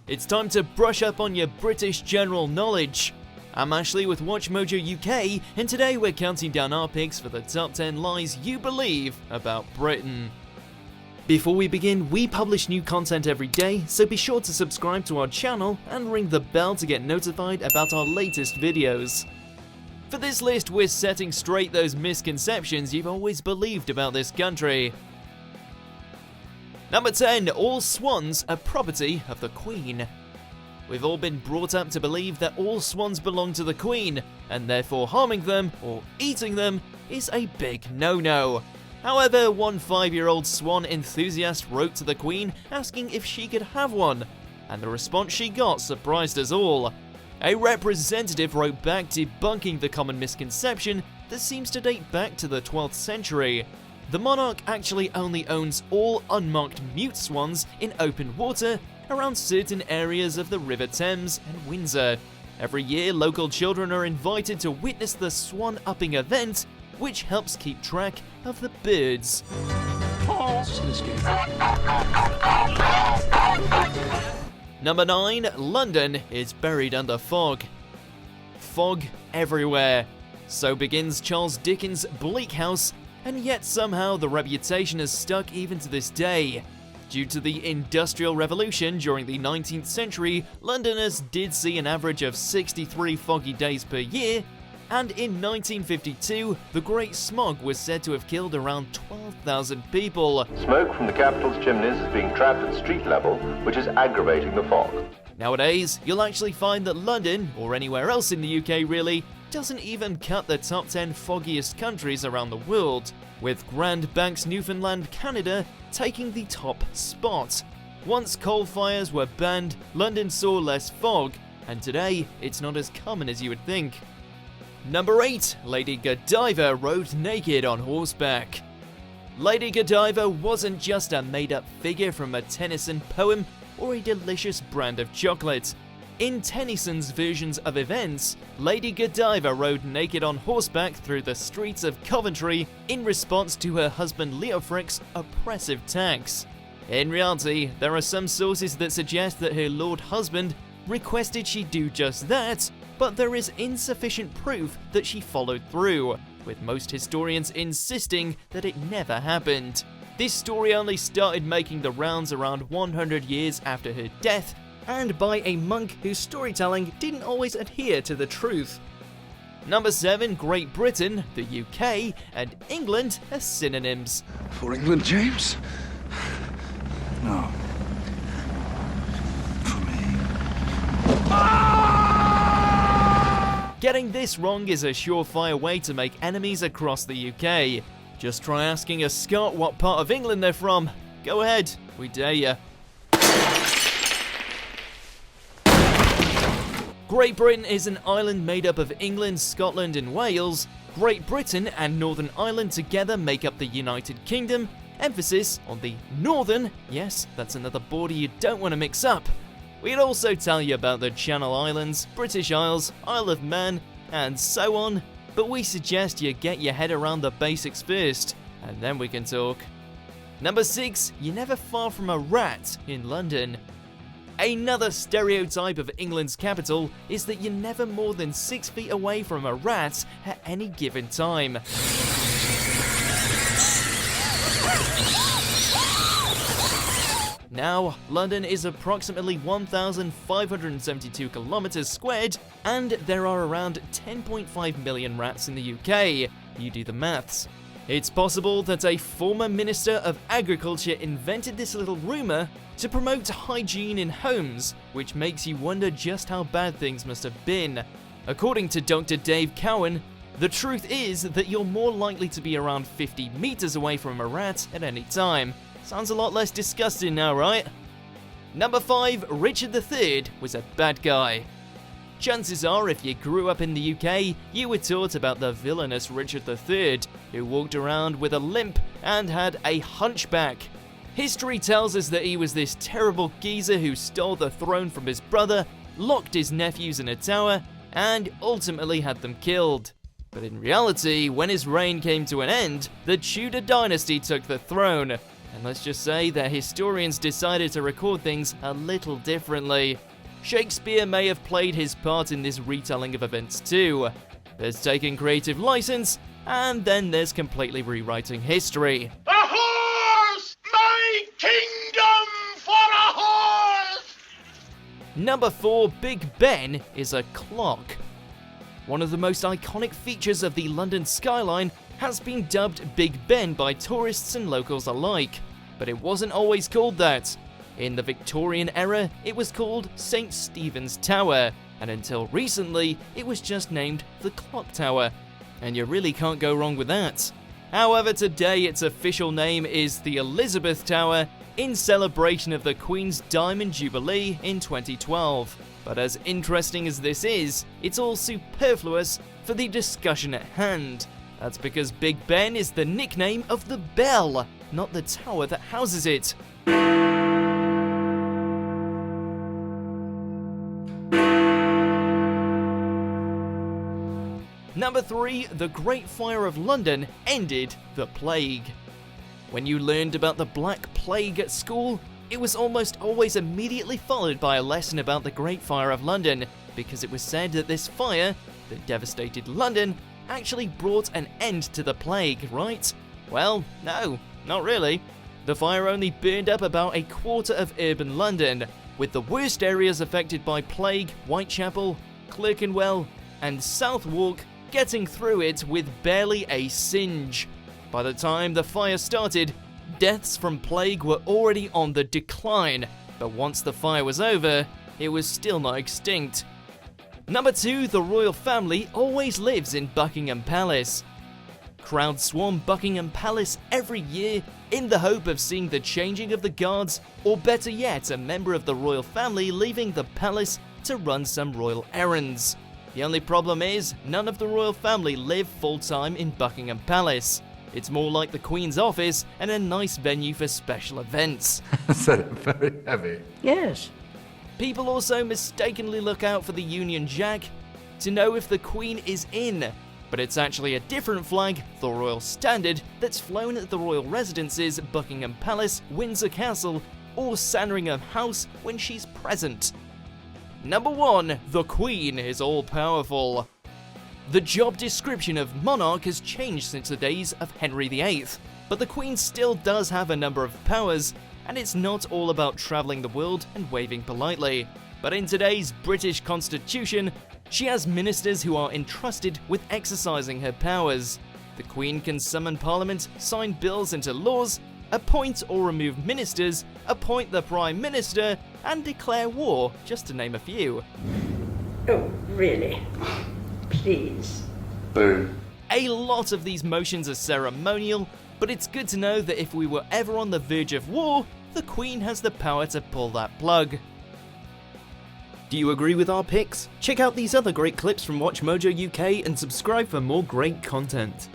It's time to brush up on your British general knowledge. I'm Ashley with WatchMojo UK, and today we're counting down our picks for the top 10 lies you believe about Britain. Before we begin, we publish new content every day, so be sure to subscribe to our channel and ring the bell to get notified about our latest videos. For this list, we're setting straight those misconceptions you've always believed about this country. Number 10. All swans are property of the Queen. We've all been brought up to believe that all swans belong to the Queen, and therefore harming them or eating them is a big no-no. However, one 5-year-old swan enthusiast wrote to the Queen asking if she could have one, and the response she got surprised us all. A representative wrote back debunking the common misconception that seems to date back to the 12th century. The monarch actually only owns all unmarked mute swans in open water around certain areas of the River Thames and Windsor. Every year, local children are invited to witness the swan-upping event, which helps keep track of the birds. Number 9. London is buried under fog. Fog everywhere. So begins Charles Dickens' Bleak House, and yet somehow the reputation has stuck even to this day. Due to the Industrial Revolution during the 19th century, Londoners did see an average of 63 foggy days per year, and in 1952, the Great Smog was said to have killed around 12,000 people. Smoke from the capital's chimneys is being trapped at street level, which is aggravating the fog. Nowadays, you'll actually find that London, or anywhere else in the UK really, doesn't even cut the top 10 foggiest countries around the world, with Grand Banks, Newfoundland, Canada taking the top spot. Once coal fires were banned, London saw less fog, and today it's not as common as you would think. Number 8. Lady Godiva rode naked on horseback. Lady Godiva wasn't just a made-up figure from a Tennyson poem or a delicious brand of chocolate. In Tennyson's versions of events, Lady Godiva rode naked on horseback through the streets of Coventry in response to her husband Leofric's oppressive tax. In reality, there are some sources that suggest that her lord husband requested she do just that, but there is insufficient proof that she followed through, with most historians insisting that it never happened. This story only started making the rounds around 100 years after her death, and by a monk whose storytelling didn't always adhere to the truth. Number 7. Great Britain, the UK, and England are synonyms. For England, James? No. For me. Getting this wrong is a surefire way to make enemies across the UK. Just try asking a Scot what part of England they're from. Go ahead, we dare ya. Great Britain is an island made up of England, Scotland and Wales. Great Britain and Northern Ireland together make up the United Kingdom. Emphasis on the Northern, yes, that's another border you don't want to mix up. We'd also tell you about the Channel Islands, British Isles, Isle of Man, and so on, but we suggest you get your head around the basics first, and then we can talk. Number 6. You're never far from a rat in London. Another stereotype of England's capital is that you're never more than 6 feet away from a rat at any given time. Now, London is approximately 1,572 kilometers squared, and there are around 10.5 million rats in the UK. You do the maths. It's possible that a former Minister of Agriculture invented this little rumour to promote hygiene in homes, which makes you wonder just how bad things must have been. According to Dr. Dave Cowan, the truth is that you're more likely to be around 50 meters away from a rat at any time. Sounds a lot less disgusting now, right? Number 5. Richard III was a bad guy. Chances are, if you grew up in the UK, you were taught about the villainous Richard III, who walked around with a limp and had a hunchback. History tells us that he was this terrible geezer who stole the throne from his brother, locked his nephews in a tower, and ultimately had them killed. But in reality, when his reign came to an end, the Tudor dynasty took the throne. and let's just say that historians decided to record things a little differently. Shakespeare may have played his part in this retelling of events too. There's taking creative license, and then there's completely rewriting history. A horse! My kingdom for a horse! Number 4, Big Ben is a clock. One of the most iconic features of the London skyline has been dubbed Big Ben by tourists and locals alike, but it wasn't always called that. In the Victorian era, it was called St. Stephen's Tower, and until recently, it was just named the Clock Tower, and you really can't go wrong with that. However, today its official name is the Elizabeth Tower, in celebration of the Queen's Diamond Jubilee in 2012. But as interesting as this is, it's all superfluous for the discussion at hand. That's because Big Ben is the nickname of the bell, not the tower that houses it. Number 3, the Great Fire of London ended the plague. When you learned about the Black Plague at school, it was almost always immediately followed by a lesson about the Great Fire of London, because it was said that this fire, that devastated London, actually brought an end to the plague, right? Well, no, not really. The fire only burned up about a quarter of urban London, with the worst areas affected by plague, Whitechapel, Clerkenwell, and Southwark getting through it with barely a singe. By the time the fire started, deaths from plague were already on the decline, but once the fire was over, it was still not extinct. Number 2, the royal family always lives in Buckingham Palace. Crowds swarm Buckingham Palace every year in the hope of seeing the changing of the guards, or better yet, a member of the royal family leaving the palace to run some royal errands. The only problem is, none of the royal family live full-time in Buckingham Palace. It's more like the Queen's office and a nice venue for special events. Said it very heavy. Yes. People also mistakenly look out for the Union Jack to know if the Queen is in, but it's actually a different flag, the Royal Standard, that's flown at the royal residences, Buckingham Palace, Windsor Castle, or Sandringham House when she's present. Number 1, the Queen is all-powerful. The job description of monarch has changed since the days of Henry VIII, but the Queen still does have a number of powers, and it's not all about travelling the world and waving politely. But in today's British Constitution, she has ministers who are entrusted with exercising her powers. The Queen can summon Parliament, sign bills into laws, appoint or remove ministers, appoint the Prime Minister, and declare war, just to name a few. Oh, really? Please. Boom. A lot of these motions are ceremonial, but it's good to know that if we were ever on the verge of war, the Queen has the power to pull that plug. Do you agree with our picks? Check out these other great clips from WatchMojo UK and subscribe for more great content.